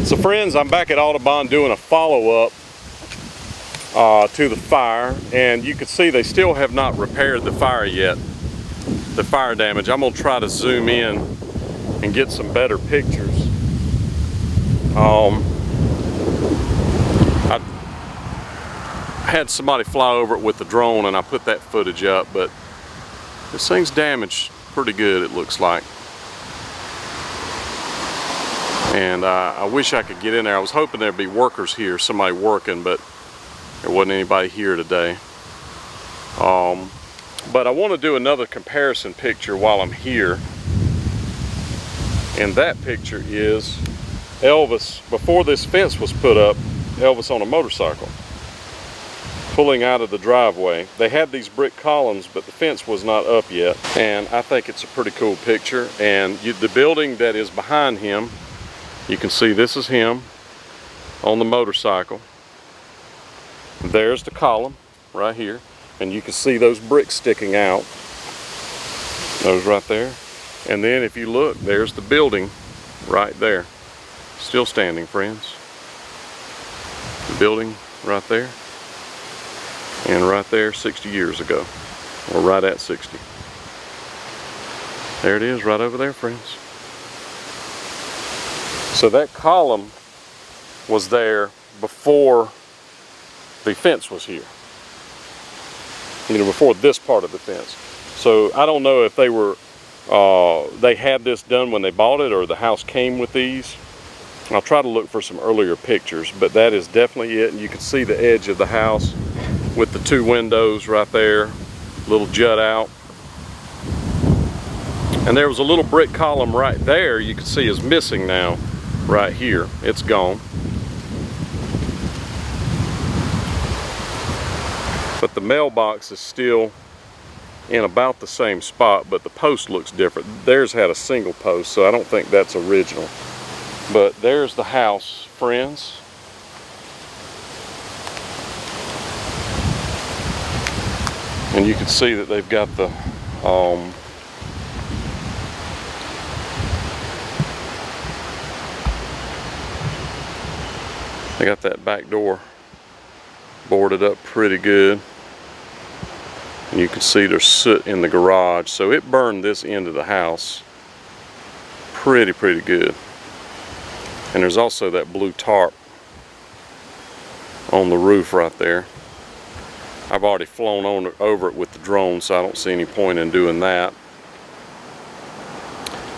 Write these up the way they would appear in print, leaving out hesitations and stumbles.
So friends, I'm back at Audubon doing a follow-up to the fire, and you can see they still have not repaired the fire yet, the fire damage. I'm going to try to zoom in and get some better pictures. I had somebody fly over it with the drone and I put that footage up, but this thing's damaged pretty good, it looks like. And I wish I could get in there. I was hoping there'd be workers here, somebody working, but there wasn't anybody here today. But I want to do another comparison picture while I'm here. And that picture is Elvis, before this fence was put up, Elvis on a motorcycle, pulling out of the driveway. They had these brick columns, but the fence was not up yet. And I think it's a pretty cool picture. And the building that is behind him, you can see this is him on the motorcycle. There's the column right here, and you can see those bricks sticking out, those right there. And then if you look, there's the building right there, still standing, friends. The building right there, and right there 60 years ago, or right at 60. There it is right over there, friends. So that column was there before the fence was here, you know, before this part of the fence. So I don't know if they were they had this done when they bought it, or the house came with these. I'll try to look for some earlier pictures, but that is definitely it. And you can see the edge of the house with the two windows right there, little jut out. And there was a little brick column right there you can see is missing now. Right here, it's gone. But the mailbox is still in about the same spot, but the post looks different. Theirs had a single post, so I don't think that's original. But there's the house, friends. And you can see that they've got the they got that back door boarded up pretty good. And you can see there's soot in the garage. So it burned this end of the house pretty good. And there's also that blue tarp on the roof right there. I've already flown over it with the drone, so I don't see any point in doing that.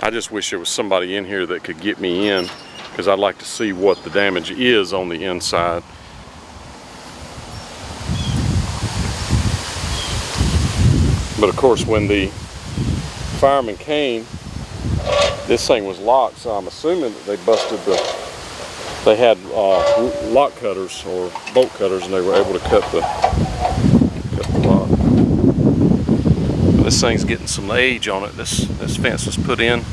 I just wish there was somebody in here that could get me in, because I'd like to see what the damage is on the inside. But of course, when the firemen came, this thing was locked, so I'm assuming that they had lock cutters or bolt cutters, and they were able to cut the lock. But this thing's getting some age on it. This fence was put in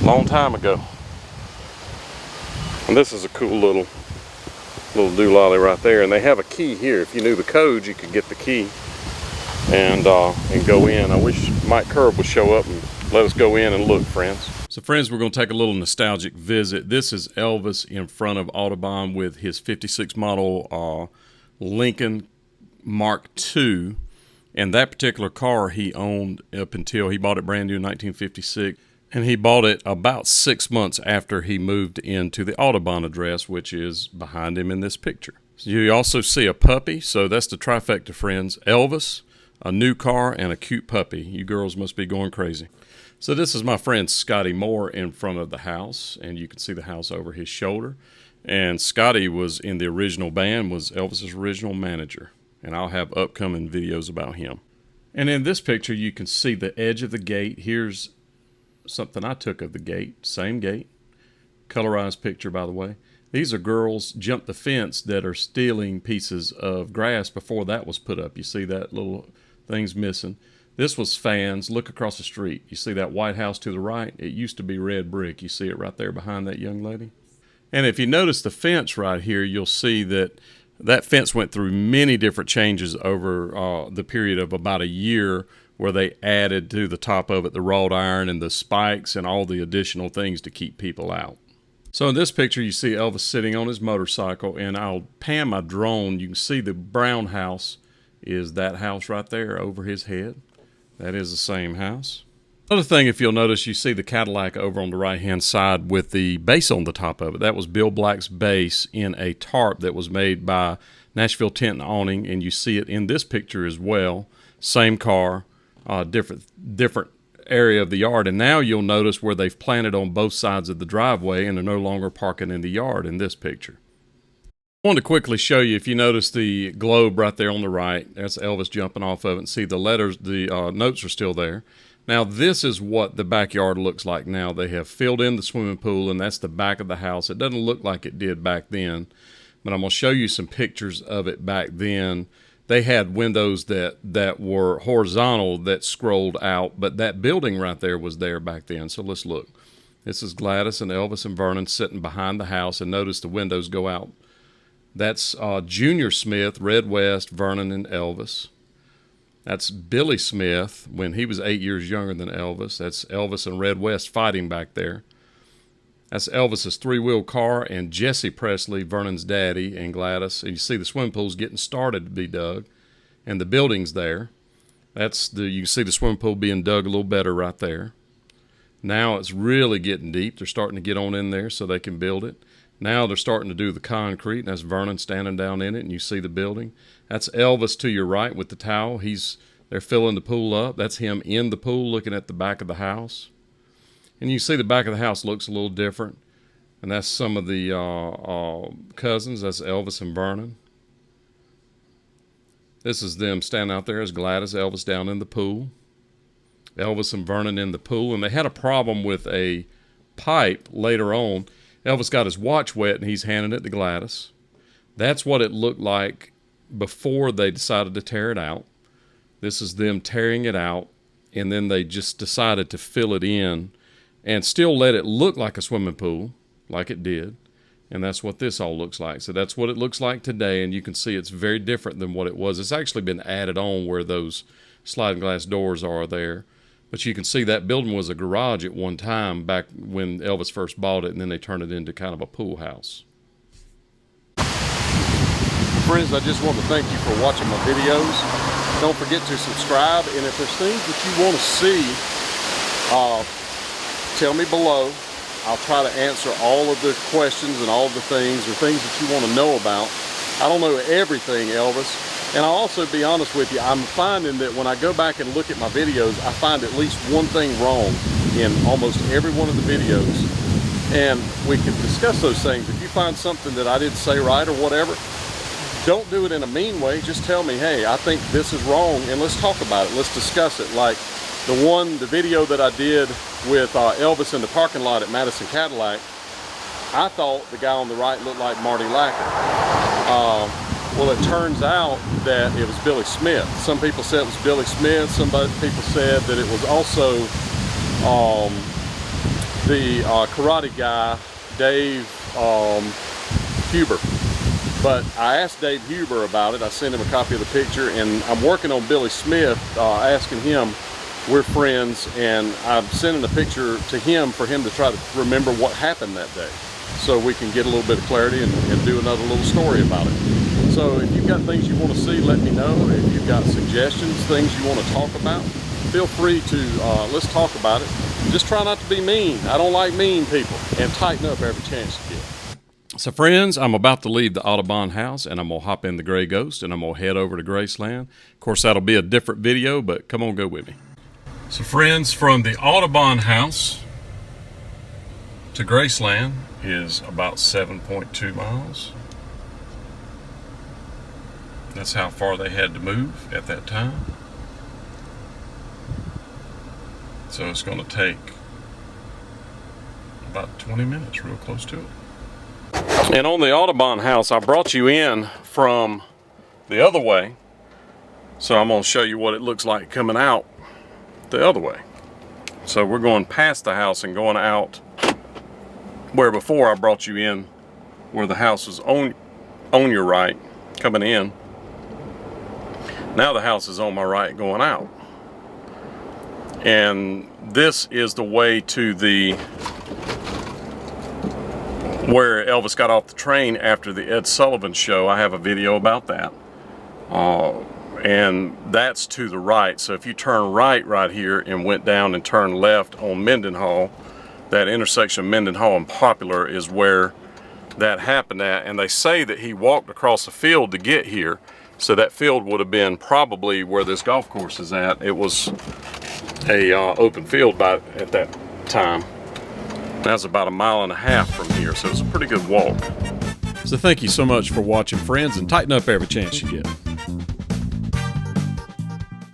a long time ago. And this is a cool little doolally right there. And they have a key here. If you knew the code, you could get the key and go in. I wish Mike Curb would show up and let us go in and look, friends. So friends, we're going to take a little nostalgic visit. This is Elvis in front of Audubon with his 56 model Lincoln Mark II. And that particular car he owned up until he bought it brand new in 1956. And he bought it about 6 months after he moved into the Audubon address, which is behind him in this picture. So you also see a puppy, so that's the trifecta, friends. Elvis, a new car, and a cute puppy. You girls must be going crazy. So this is my friend Scotty Moore in front of the house, and you can see the house over his shoulder. And Scotty was in the original band, was Elvis's original manager. And I'll have upcoming videos about him. And in this picture, you can see the edge of the gate. Here's something I took of the gate, same gate, colorized picture, by the way. These are girls jump the fence that are stealing pieces of grass before that was put up. You see that little thing's missing. This was fans. Look across the street. You see that White House to the right? It used to be red brick. You see it right there behind that young lady? And if you notice the fence right here, you'll see that that fence went through many different changes over the period of about a year, where they added to the top of it the wrought iron and the spikes and all the additional things to keep people out. So in this picture, you see Elvis sitting on his motorcycle, and I'll pan my drone. You can see the brown house is that house right there over his head. That is the same house. Another thing, if you'll notice, you see the Cadillac over on the right-hand side with the base on the top of it. That was Bill Black's base in a tarp that was made by Nashville Tent and Awning, and you see it in this picture as well. Same car, different area of the yard. And now you'll notice where they've planted on both sides of the driveway and are no longer parking in the yard in this picture. I wanted to quickly show you, if you notice the globe right there on the right, that's Elvis jumping off of it, and see the letters, the notes are still there. Now this is what the backyard looks like now. They have filled in the swimming pool, and that's the back of the house. It doesn't look like it did back then, but I'm going to show you some pictures of it back then. They had windows that were horizontal that scrolled out, but that building right there was there back then. So let's look. This is Gladys and Elvis and Vernon sitting behind the house, and notice the windows go out. That's Junior Smith, Red West, Vernon, and Elvis. That's Billy Smith when he was 8 years younger than Elvis. That's Elvis and Red West fighting back there. That's Elvis's three-wheel car, and Jesse Presley, Vernon's daddy, and Gladys. And you see the swimming pool's getting started to be dug, and the building's there. You can see the swimming pool being dug a little better right there. Now it's really getting deep. They're starting to get on in there so they can build it. Now they're starting to do the concrete, and that's Vernon standing down in it, and you see the building. That's Elvis to your right with the towel. They're filling the pool up. That's him in the pool looking at the back of the house. And you see the back of the house looks a little different. And that's some of the cousins. That's Elvis and Vernon. This is them standing out there as Gladys, Elvis down in the pool. Elvis and Vernon in the pool. And they had a problem with a pipe later on. Elvis got his watch wet, and he's handing it to Gladys. That's what it looked like before they decided to tear it out. This is them tearing it out, and then they just decided to fill it in and still let it look like a swimming pool, like it did. And that's what this all looks like. So that's what it looks like today, and you can see it's very different than what it was. It's actually been added on where those sliding glass doors are there. But you can see that building was a garage at one time back when Elvis first bought it, and then they turned it into kind of a pool house. Friends, I just want to thank you for watching my videos. Don't forget to subscribe, and if there's things that you want to see, tell me below. I'll try to answer all of the questions and all of the things or things that you want to know about. I don't know everything, Elvis. And I'll also be honest with you, I'm finding that when I go back and look at my videos, I find at least one thing wrong in almost every one of the videos. And we can discuss those things. If you find something that I didn't say right or whatever, don't do it in a mean way. Just tell me, hey, I think this is wrong, and let's talk about it. Let's discuss it. Like the video that I did with Elvis in the parking lot at Madison Cadillac, I thought the guy on the right looked like Marty Lacker. Well, it turns out that it was Billy Smith. Some people said it was Billy Smith. Some people said that it was also the karate guy, Dave Huber. But I asked Dave Huber about it. I sent him a copy of the picture, and I'm working on Billy Smith, asking him. We're friends, and I'm sending a picture to him for him to try to remember what happened that day, so we can get a little bit of clarity and do another little story about it. So if you've got things you want to see, let me know. If you've got suggestions, things you want to talk about, feel free to, let's talk about it. Just try not to be mean. I don't like mean people. And tighten up every chance you get. So friends, I'm about to leave the Audubon house, and I'm going to hop in the Gray Ghost, and I'm going to head over to Graceland. Of course, that'll be a different video, but come on, go with me. So friends, from the Audubon house to Graceland is about 7.2 miles. That's how far they had to move at that time. So it's going to take about 20 minutes, real close to it. And on the Audubon house, I brought you in from the other way. So I'm going to show you what it looks like coming out the other way. So we're going past the house and going out where before I brought you in where the house was on your right coming in. Now the house is on my right going out. And this is the way to where Elvis got off the train after the Ed Sullivan show. I have a video about that. And that's to the right. So if you turn right here and went down and turned left on Mendenhall, that intersection of Mendenhall and Popular is where that happened at. And they say that he walked across the field to get here. So that field would have been probably where this golf course is at. It was a open field at that time. That's about 1.5 miles from here, so it's a pretty good walk. So thank you so much for watching, friends, and tighten up every chance you get.